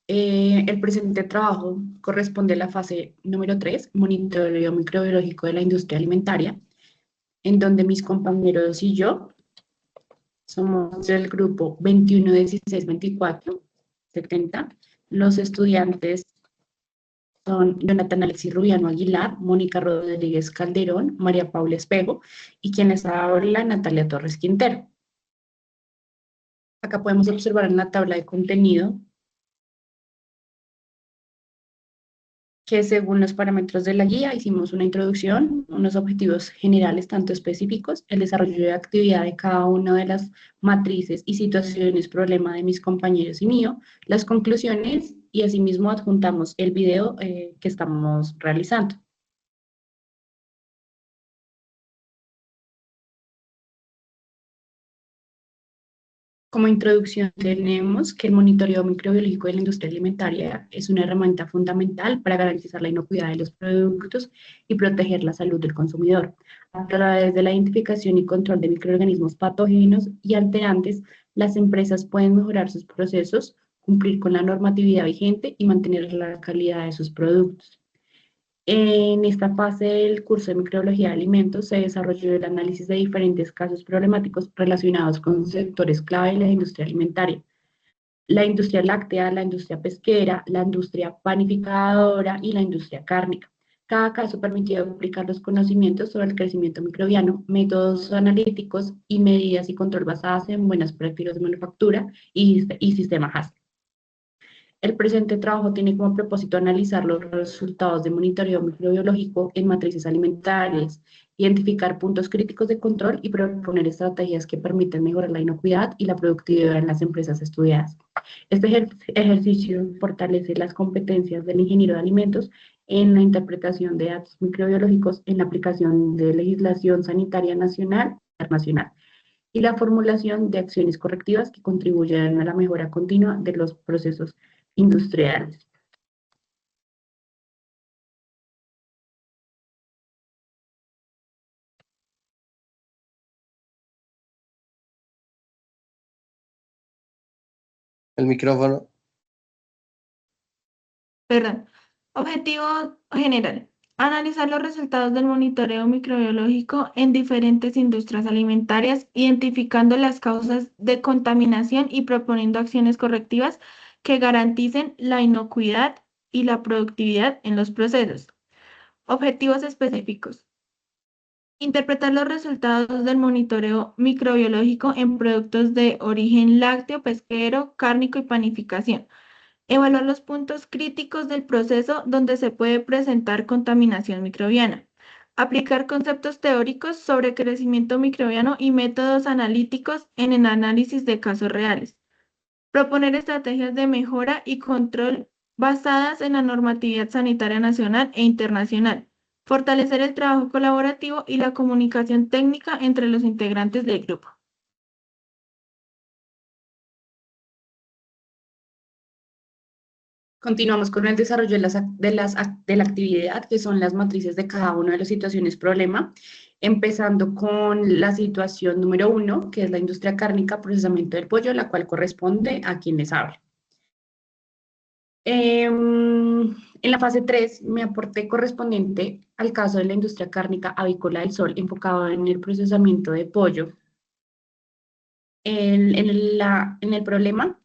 El presente trabajo corresponde a la fase número 3, monitoreo microbiológico de la industria alimentaria, en donde mis compañeros y yo somos del grupo 21, 16, 24, 70. Los estudiantes son Jonathan Alexis Rubiano Aguilar, Mónica Rodríguez Calderón, María Paula Espejo y quien les habla, Natalia Torres Quintero. Acá podemos observar en la tabla de contenido que según los parámetros de la guía hicimos una introducción, unos objetivos generales tanto específicos, el desarrollo de actividad de cada una de las matrices y situaciones problema de mis compañeros y mío, las conclusiones y asimismo adjuntamos el video que estamos realizando. Como introducción tenemos que el monitoreo microbiológico de la industria alimentaria es una herramienta fundamental para garantizar la inocuidad de los productos y proteger la salud del consumidor. A través de la identificación y control de microorganismos patógenos y alterantes, las empresas pueden mejorar sus procesos, cumplir con la normatividad vigente y mantener la calidad de sus productos. En esta fase del curso de microbiología de alimentos se desarrolló el análisis de diferentes casos problemáticos relacionados con sectores clave de la industria alimentaria, la industria láctea, la industria pesquera, la industria panificadora y la industria cárnica. Cada caso permitió aplicar los conocimientos sobre el crecimiento microbiano, métodos analíticos y medidas y control basadas en buenas prácticas de manufactura y sistema HACCP. El presente trabajo tiene como propósito analizar los resultados de monitoreo microbiológico en matrices alimentarias, identificar puntos críticos de control y proponer estrategias que permitan mejorar la inocuidad y la productividad en las empresas estudiadas. Este ejercicio fortalece las competencias del ingeniero de alimentos en la interpretación de datos microbiológicos, en la aplicación de legislación sanitaria nacional e internacional y la formulación de acciones correctivas que contribuyan a la mejora continua de los procesos industriales. El micrófono. Perdón. Objetivo general. Analizar los resultados del monitoreo microbiológico en diferentes industrias alimentarias, identificando las causas de contaminación y proponiendo acciones correctivas que garanticen la inocuidad y la productividad en los procesos. Objetivos específicos. Interpretar los resultados del monitoreo microbiológico en productos de origen lácteo, pesquero, cárnico y panificación. Evaluar los puntos críticos del proceso donde se puede presentar contaminación microbiana. Aplicar conceptos teóricos sobre crecimiento microbiano y métodos analíticos en el análisis de casos reales. Proponer estrategias de mejora y control basadas en la normatividad sanitaria nacional e internacional. Fortalecer el trabajo colaborativo y la comunicación técnica entre los integrantes del grupo. Continuamos con el desarrollo de la actividad, que son las matrices de cada una de las situaciones problema, empezando con la situación número 1, que es la industria cárnica, procesamiento del pollo, la cual corresponde a quien les habla. En la fase 3, mi aporte correspondiente al caso de la industria cárnica avícola del Sol, enfocado en el procesamiento de pollo. En el problema,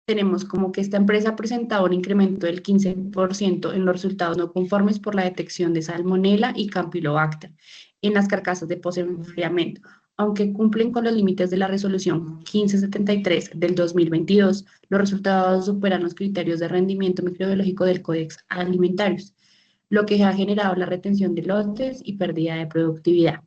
tenemos como que esta empresa ha presentado un incremento del 15% en los resultados no conformes por la detección de Salmonella y Campylobacter en las carcasas de post-enfriamiento. Aunque cumplen con los límites de la resolución 1573 del 2022, los resultados superan los criterios de rendimiento microbiológico del Códex Alimentarios, lo que ha generado la retención de lotes y pérdida de productividad.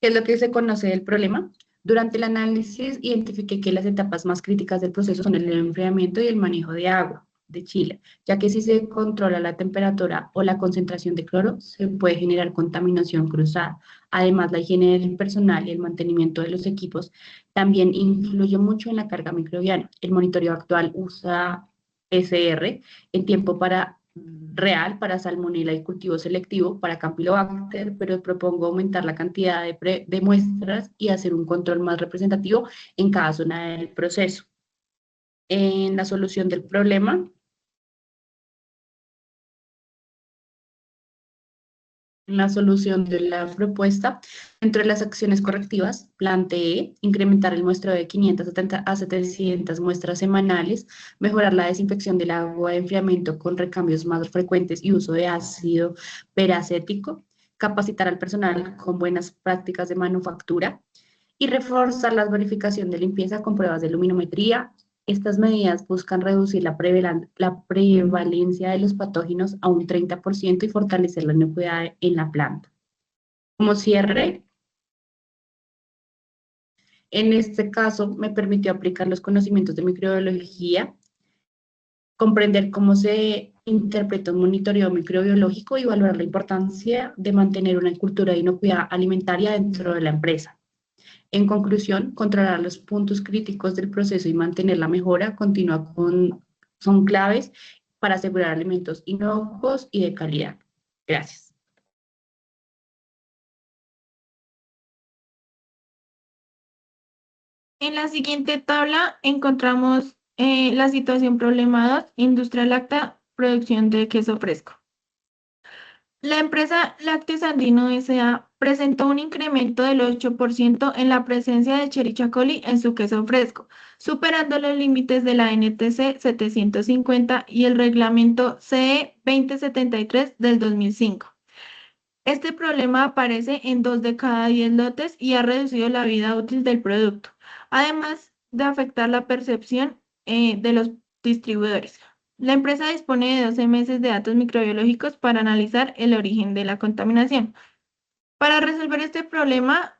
¿Qué es lo que se conoce del problema? Durante el análisis identifiqué que las etapas más críticas del proceso son el enfriamiento y el manejo de agua de Chile, ya que si se controla la temperatura o la concentración de cloro, se puede generar contaminación cruzada. Además, la higiene del personal y el mantenimiento de los equipos también influye mucho en la carga microbiana. El monitoreo actual usa SR en tiempo real para salmonela y cultivo selectivo para Campylobacter, pero propongo aumentar la cantidad de muestras y hacer un control más representativo en cada zona del proceso. en la solución del problema. En la solución de la propuesta, dentro de las acciones correctivas, planteé incrementar el muestreo de 570 a 700 muestras semanales, mejorar la desinfección del agua de enfriamiento con recambios más frecuentes y uso de ácido peracético, capacitar al personal con buenas prácticas de manufactura y reforzar la verificación de limpieza con pruebas de luminometría. Estas medidas buscan reducir la prevalencia de los patógenos a un 30% y fortalecer la inocuidad en la planta. Como cierre, en este caso me permitió aplicar los conocimientos de microbiología, comprender cómo se interpreta un monitoreo microbiológico y valorar la importancia de mantener una cultura de inocuidad alimentaria dentro de la empresa. En conclusión, controlar los puntos críticos del proceso y mantener la mejora continua son claves para asegurar alimentos inocuos y de calidad. Gracias. En la siguiente tabla encontramos la situación problema 2, industria láctea, producción de queso fresco. La empresa Lácteos Andino S.A. presentó un incremento del 8% en la presencia de Escherichia coli en su queso fresco, superando los límites de la NTC 750 y el reglamento CE 2073 del 2005. Este problema aparece en 2 de cada 10 lotes y ha reducido la vida útil del producto, además de afectar la percepción de los distribuidores. La empresa dispone de 12 meses de datos microbiológicos para analizar el origen de la contaminación. Para resolver este problema,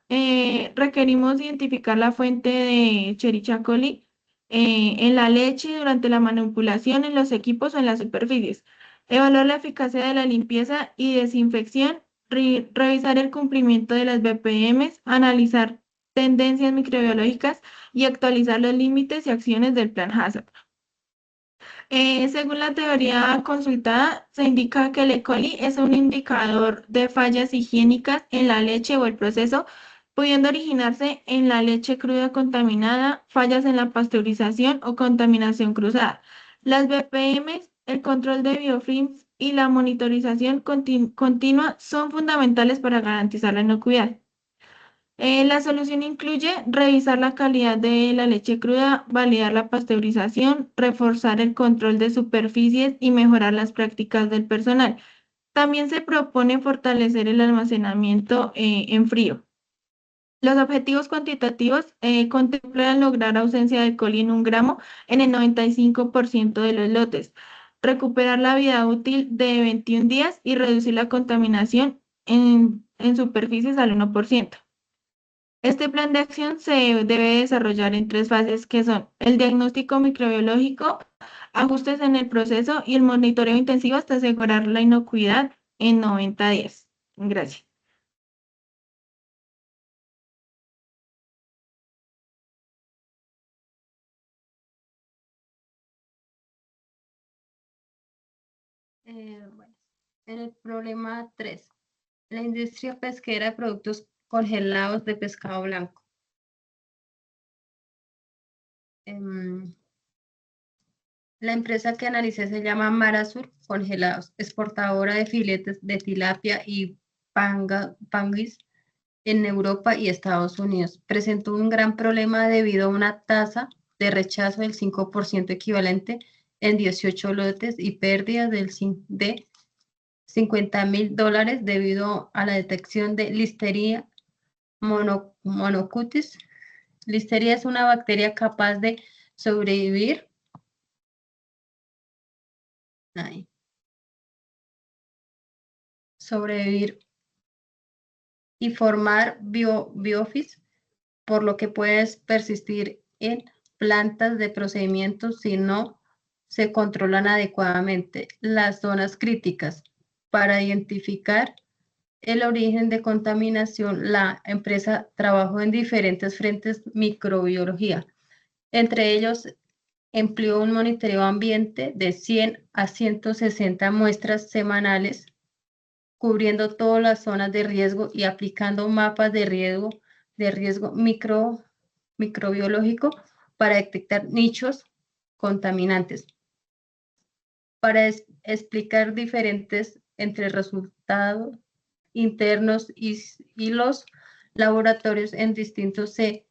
requerimos identificar la fuente de Escherichia coli en la leche, durante la manipulación, en los equipos o en las superficies. Evaluar la eficacia de la limpieza y desinfección, revisar el cumplimiento de las BPMs, analizar tendencias microbiológicas y actualizar los límites y acciones del plan Hazard. Según la teoría consultada, se indica que el E. coli es un indicador de fallas higiénicas en la leche o el proceso, pudiendo originarse en la leche cruda contaminada, fallas en la pasteurización o contaminación cruzada. Las BPMs, el control de biofilms y la monitorización continua son fundamentales para garantizar la inocuidad. La solución incluye revisar la calidad de la leche cruda, validar la pasteurización, reforzar el control de superficies y mejorar las prácticas del personal. También se propone fortalecer el almacenamiento en frío. Los objetivos cuantitativos contemplan lograr ausencia de coli en 1 gramo en el 95% de los lotes, recuperar la vida útil de 21 días y reducir la contaminación en superficies al 1%. Este plan de acción se debe desarrollar en 3 fases, que son el diagnóstico microbiológico, ajustes en el proceso y el monitoreo intensivo hasta asegurar la inocuidad en 90 días. Gracias. Bueno, en el problema 3, la industria pesquera de productos congelados de pescado blanco. La empresa que analicé se llama Marasur Congelados, exportadora de filetes de tilapia y panguis en Europa y Estados Unidos. Presentó un gran problema debido a una tasa de rechazo del 5% equivalente en 18 lotes y pérdidas de $50,000 debido a la detección de Listeria monocutis. Listeria es una bacteria capaz de sobrevivir y formar biofis, por lo que puede persistir en plantas de procedimientos si no se controlan adecuadamente. Las zonas críticas. Para identificar el origen de contaminación, la empresa trabajó en diferentes frentes microbiología. Entre ellos, empleó un monitoreo ambiente de 100 a 160 muestras semanales, cubriendo todas las zonas de riesgo y aplicando mapas de riesgo microbiológico para detectar nichos contaminantes. Para explicar diferentes entre resultados internos y los laboratorios en distintos se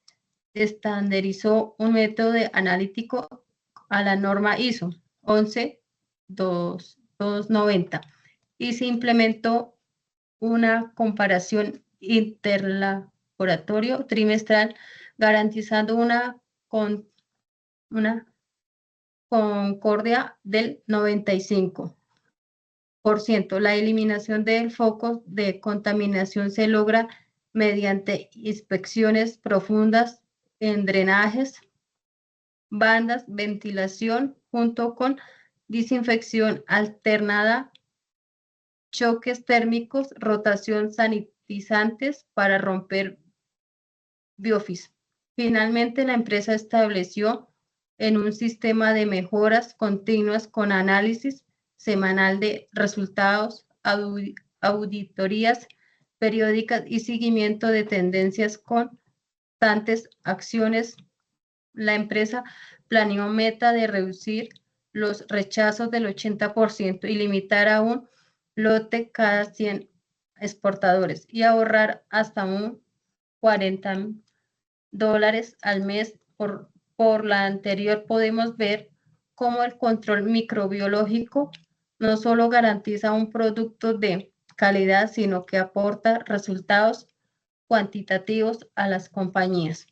estandarizó un método analítico a la norma ISO 11290 y se implementó una comparación interlaboratorio trimestral garantizando una concordia del 95%. La eliminación del foco de contaminación se logra mediante inspecciones profundas en drenajes, bandas, ventilación, junto con desinfección alternada, choques térmicos, rotación sanitizantes para romper biofis. Finalmente, la empresa estableció en un sistema de mejoras continuas con análisis semanal de resultados, auditorías periódicas y seguimiento de tendencias constantes acciones. La empresa planeó meta de reducir los rechazos del 80% y limitar a un lote cada 100 exportadores y ahorrar hasta un $40,000 al mes. Por la anterior podemos ver cómo el control microbiológico no solo garantiza un producto de calidad, sino que aporta resultados cuantitativos a las compañías.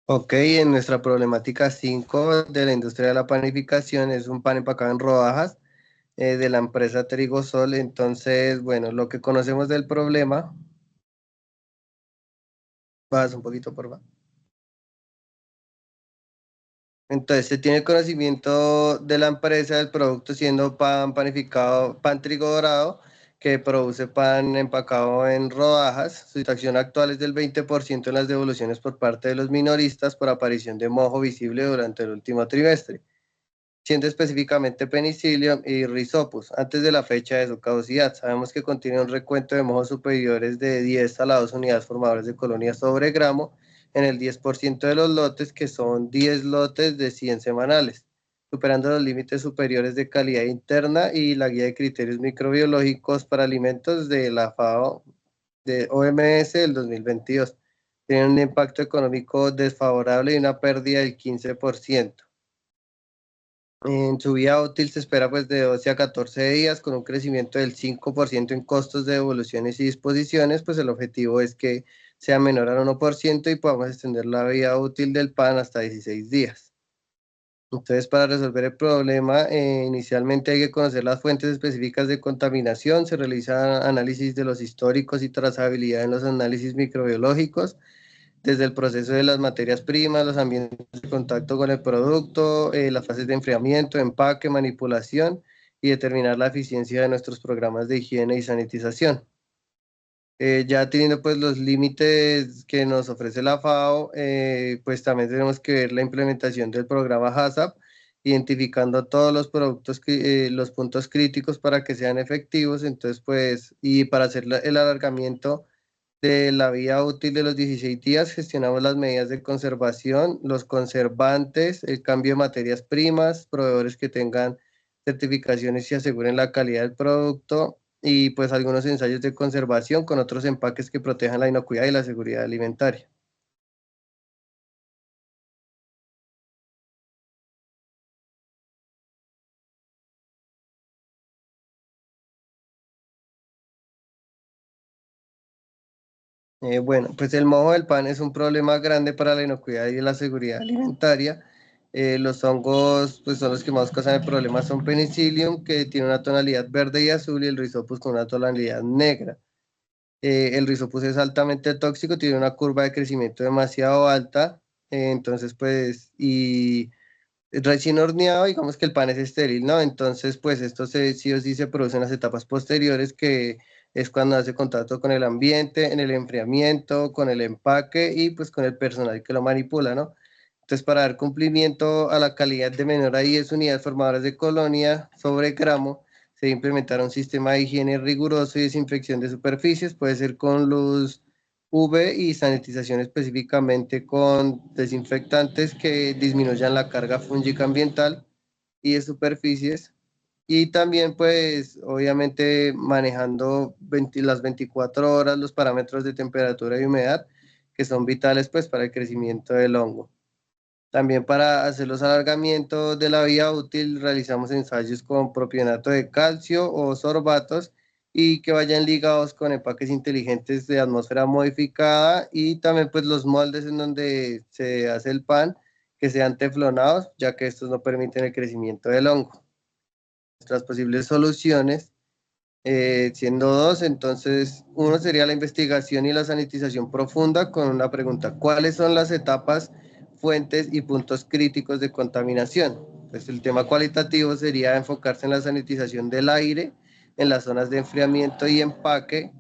Ok, en nuestra problemática 5 de la industria de la panificación es un pan empacado en rodajas de la empresa Trigosol. Entonces, bueno, lo que conocemos del problema, vas un poquito por favor. Entonces, se tiene conocimiento de la empresa del producto siendo pan panificado, pan trigo dorado, que produce pan empacado en rodajas. Su situación actual es del 20% en las devoluciones por parte de los minoristas por aparición de mojo visible durante el último trimestre, siendo específicamente Penicillium y Rhizopus, antes de la fecha de su caducidad. Sabemos que contiene un recuento de mojos superiores de 10 a la 2 unidades formadores de colonias sobre gramo en el 10% de los lotes, que son 10 lotes de 100 semanales, superando los límites superiores de calidad interna y la guía de criterios microbiológicos para alimentos de la FAO de OMS del 2022. Tiene un impacto económico desfavorable y una pérdida del 15%. En su vida útil se espera pues de 12 a 14 días con un crecimiento del 5% en costos de devoluciones y disposiciones. Pues el objetivo es que sea menor al 1% y podamos extender la vida útil del pan hasta 16 días. Entonces, para resolver el problema, inicialmente hay que conocer las fuentes específicas de contaminación. Se realiza análisis de los históricos y trazabilidad en los análisis microbiológicos, desde el proceso de las materias primas, los ambientes de contacto con el producto, las fases de enfriamiento, empaque, manipulación y determinar la eficiencia de nuestros programas de higiene y sanitización. Ya teniendo pues los límites que nos ofrece la FAO, pues también tenemos que ver la implementación del programa HACCP, identificando todos los productos, los puntos críticos para que sean efectivos. Entonces pues, y para hacer el alargamiento de la vida útil de los 16 días, gestionamos las medidas de conservación, los conservantes, el cambio de materias primas, proveedores que tengan certificaciones y aseguren la calidad del producto, y pues algunos ensayos de conservación con otros empaques que protejan la inocuidad y la seguridad alimentaria. Bueno, pues el mojo del pan es un problema grande para la inocuidad y la seguridad alimentaria. Los hongos, pues son los que más causan el problema, son Penicillium, que tiene una tonalidad verde y azul, y el Rhizopus con una tonalidad negra. El Rhizopus es altamente tóxico, tiene una curva de crecimiento demasiado alta, entonces pues, y recién horneado, digamos que el pan es estéril, ¿no? Entonces, pues esto sí o sí se produce en las etapas posteriores, que es cuando hace contacto con el ambiente, en el enfriamiento, con el empaque y pues con el personal que lo manipula, ¿no? Entonces, para dar cumplimiento a la calidad de menor a 10 unidades formadoras de colonia sobre gramo, Se debe implementar un sistema de higiene riguroso y desinfección de superficies, puede ser con luz UV y sanitización específicamente con desinfectantes que disminuyan la carga fúngica ambiental y de superficies. Y también, pues, obviamente manejando las 24 horas los parámetros de temperatura y humedad, que son vitales, pues, para el crecimiento del hongo. También para hacer los alargamientos de la vida útil, realizamos ensayos con propionato de calcio o sorbatos y que vayan ligados con empaques inteligentes de atmósfera modificada y también, pues, los moldes en donde se hace el pan, que sean teflonados, ya que estos no permiten el crecimiento del hongo. Nuestras posibles soluciones, siendo dos, entonces uno sería la investigación y la sanitización profunda con una pregunta: ¿cuáles son las etapas, fuentes y puntos críticos de contaminación? Pues el tema cualitativo sería enfocarse en la sanitización del aire, en las zonas de enfriamiento y empaque,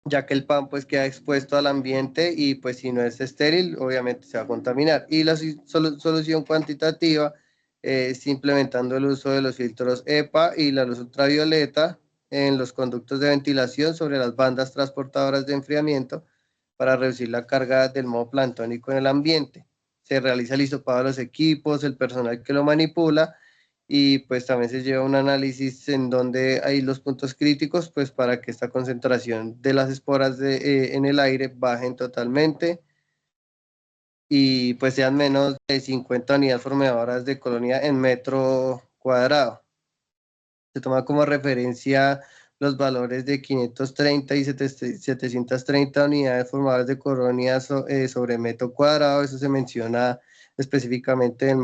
ya que el pan pues queda expuesto al ambiente y pues si no es estéril, obviamente se va a contaminar. Y la solución cuantitativa es implementando el uso de los filtros EPA y la luz ultravioleta en los conductos de ventilación sobre las bandas transportadoras de enfriamiento para reducir la carga del moho planctónico en el ambiente. Se realiza el hisopado de los equipos, el personal que lo manipula y pues también se lleva un análisis en donde hay los puntos críticos pues para que esta concentración de las esporas en el aire bajen totalmente y pues sean menos de 50 unidades formadoras de colonia en metro cuadrado. Se toma como referencia los valores de 530 y 730 unidades formadoras de colonia sobre metro cuadrado. Eso se menciona específicamente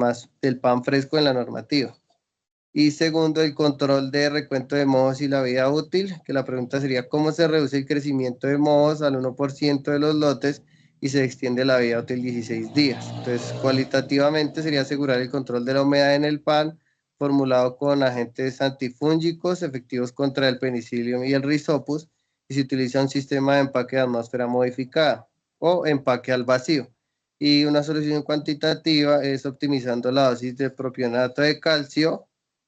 del pan fresco en la normativa. Y segundo, el control de recuento de mohos y la vida útil, que la pregunta sería: ¿cómo se reduce el crecimiento de mohos al 1% de los lotes y se extiende la vida útil 16 días? Entonces, cualitativamente sería asegurar el control de la humedad en el pan, formulado con agentes antifúngicos efectivos contra el penicillium y el Rhizopus, y se utiliza un sistema de empaque de atmósfera modificada o empaque al vacío. Y una solución cuantitativa es optimizando la dosis de propionato de calcio,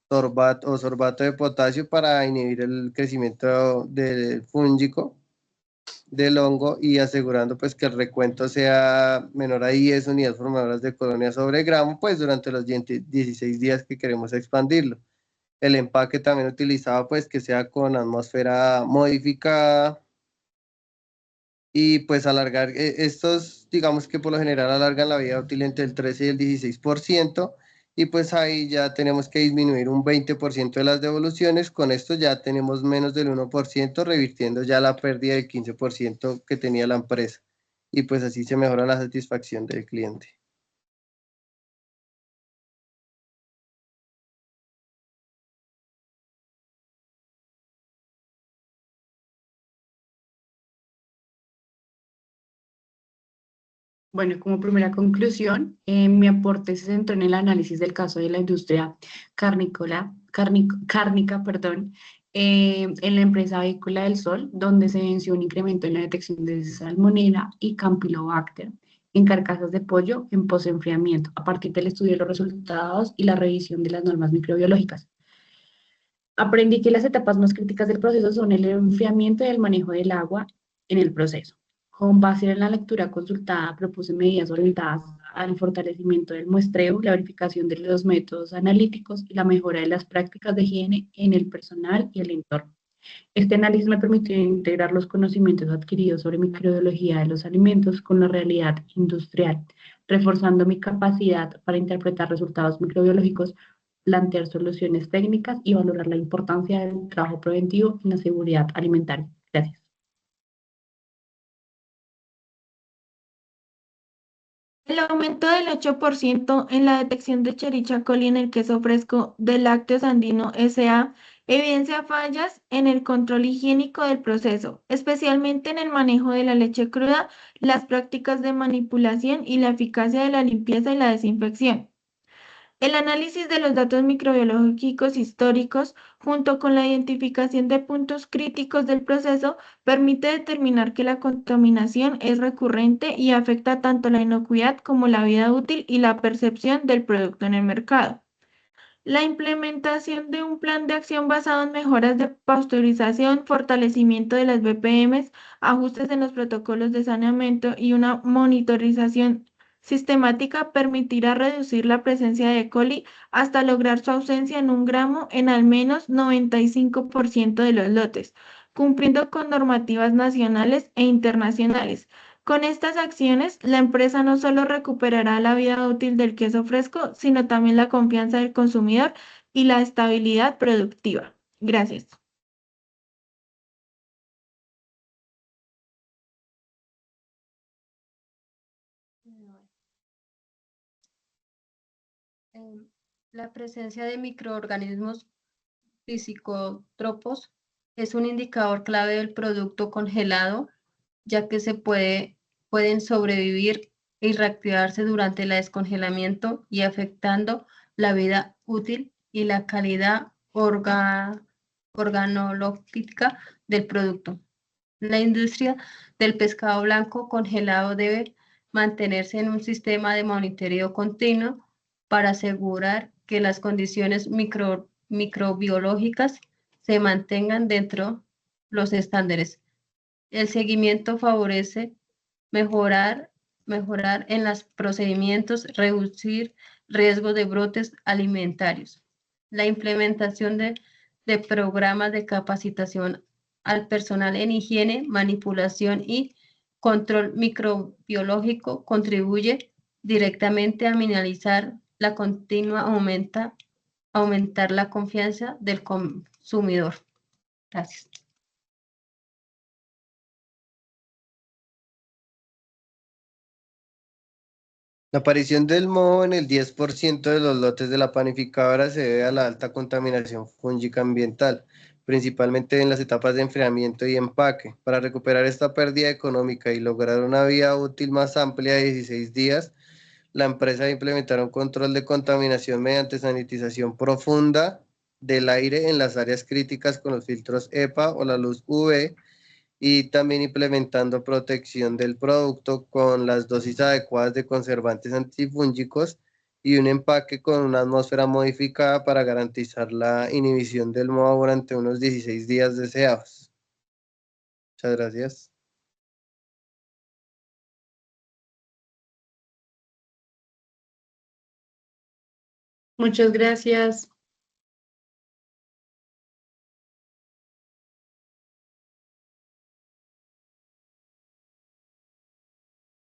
sorbato de potasio para inhibir el crecimiento del fúngico del hongo y asegurando pues que el recuento sea menor a 10 unidades formadoras de colonia sobre gramo, pues durante los 16 días que queremos expandirlo. El empaque también utilizado pues que sea con atmósfera modificada y pues alargar estos, digamos que por lo general alargan la vida útil entre el 13 y el 16%, y pues ahí ya tenemos que disminuir un 20% de las devoluciones. Con esto ya tenemos menos del 1%, revirtiendo ya la pérdida del 15% que tenía la empresa, y pues así se mejora la satisfacción del cliente. Bueno, como primera conclusión, mi aporte se centró en el análisis del caso de la industria cárnica, perdón, en la empresa Avícola del Sol, donde se venció un incremento en la detección de Salmonella y Campylobacter en carcasas de pollo en posenfriamiento, a partir del estudio de los resultados y la revisión de las normas microbiológicas. Aprendí que las etapas más críticas del proceso son el enfriamiento y el manejo del agua en el proceso. Con base en la lectura consultada, propuse medidas orientadas al fortalecimiento del muestreo, la verificación de los métodos analíticos y la mejora de las prácticas de higiene en el personal y el entorno. Este análisis me permitió integrar los conocimientos adquiridos sobre microbiología de los alimentos con la realidad industrial, reforzando mi capacidad para interpretar resultados microbiológicos, plantear soluciones técnicas y valorar la importancia del trabajo preventivo en la seguridad alimentaria. Gracias. El aumento del 8% en la detección de Escherichia coli en el queso fresco de Lácteos Andino S.A. evidencia fallas en el control higiénico del proceso, especialmente en el manejo de la leche cruda, las prácticas de manipulación y la eficacia de la limpieza y la desinfección. El análisis de los datos microbiológicos históricos, junto con la identificación de puntos críticos del proceso, permite determinar que la contaminación es recurrente y afecta tanto la inocuidad como la vida útil y la percepción del producto en el mercado. La implementación de un plan de acción basado en mejoras de pasteurización, fortalecimiento de las BPMs, ajustes en los protocolos de saneamiento y una monitorización sistemática permitirá reducir la presencia de E. coli hasta lograr su ausencia en 1 gramo en al menos 95% de los lotes, cumpliendo con normativas nacionales e internacionales. Con estas acciones, la empresa no solo recuperará la vida útil del queso fresco, sino también la confianza del consumidor y la estabilidad productiva. Gracias. Em, La presencia de microorganismos psicotropos es un indicador clave del producto congelado, ya que pueden sobrevivir y reactivarse durante el descongelamiento y afectando la vida útil y la calidad organoléptica del producto. La industria del pescado blanco congelado debe mantenerse en un sistema de monitoreo continuo para asegurar que las condiciones microbiológicas se mantengan dentro los estándares. El seguimiento favorece mejorar, mejorar en los procedimientos, reducir riesgos de brotes alimentarios. La implementación de programas de capacitación al personal en higiene, manipulación y control microbiológico contribuye directamente a minimizar la continua aumentar la confianza del consumidor. Gracias. La aparición del moho en el 10% de los lotes de la panificadora se debe a la alta contaminación fúngica ambiental, principalmente en las etapas de enfriamiento y empaque. Para recuperar esta pérdida económica y lograr una vida útil más amplia de 16 días, la empresa debe implementar un control de contaminación mediante sanitización profunda del aire en las áreas críticas con los filtros EPA o la luz UV, y también implementando protección del producto con las dosis adecuadas de conservantes antifúngicos y un empaque con una atmósfera modificada para garantizar la inhibición del moho durante unos 16 días deseados. Muchas gracias. Muchas gracias.